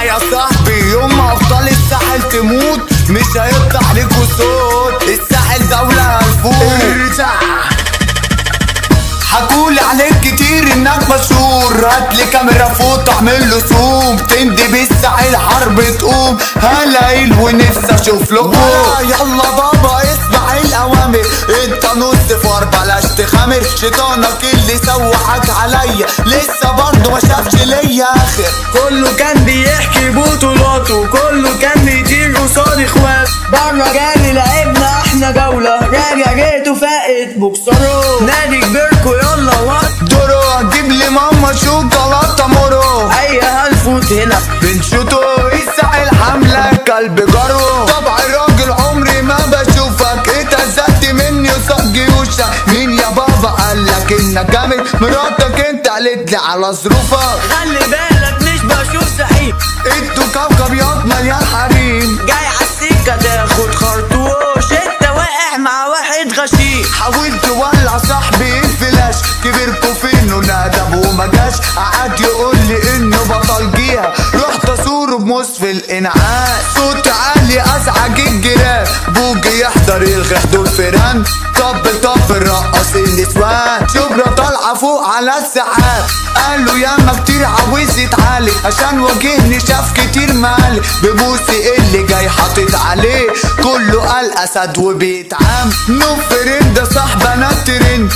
اسمع يا صاحبي، يوم ما ابطال الساحل تموت مش هيفتح ليكوا صوت. الساحل دولة هنفوت. حكولي عليك كتير انك مشهور، هاتلي كاميرا فوق اعمله زوم، تندي بالساحل حرب تقوم. هلاقيل ونفسي اشوف لكم. يلا بابا اسمع الاوامر، انت نص فار بلاش تخامر. شيطانك اللي سوحك عليا لسه برضه ما شافش ليا اخر. كله كان بيحكي بطولاته، كله كان بيطير قصاد اخوات. بره جالي لعبنا احنا جولة، راجع جيتوا فائت بوكسرو. نادي كبيركو يلا وقت دورو، هتجيب لي ماما شوكولاته مورو. ايوه هنفوت هنا بنشوتو الساحل حملة كلب جرو. طبع الراجل عمري ما بشوفك، اتهزقت مني قصاد جيوشك. مين يا بابا قالك انك جامد؟ مراتك انت قالت لي على ظروفك. خلي بالك مش بشوف زعيم، انتوا كوكب ياض مليان حريم. جاي عالسكة تاخد خرطوش، انت واقع مع واحد غشيم. حاولت تولع صاحبي الفلاش، كبركوا فين وندب وما جاش. قعد يقول لي انه بطل جيها، رحت اصوره بمصف الانعاش. صوت عالي ازعج الجيران، بوجي يحضر يلغي حضور فيران. طب الرقص النسوان، شبرا طالعه فوق على السحاب. قالوا ياما كتير عاوز يتعالج، عشان واجهني شاف كتير مالي. ببوسي اللي جاي حاطط عليه، كله قال اسد وبيتعام. نو فريند صاحبنا الترند.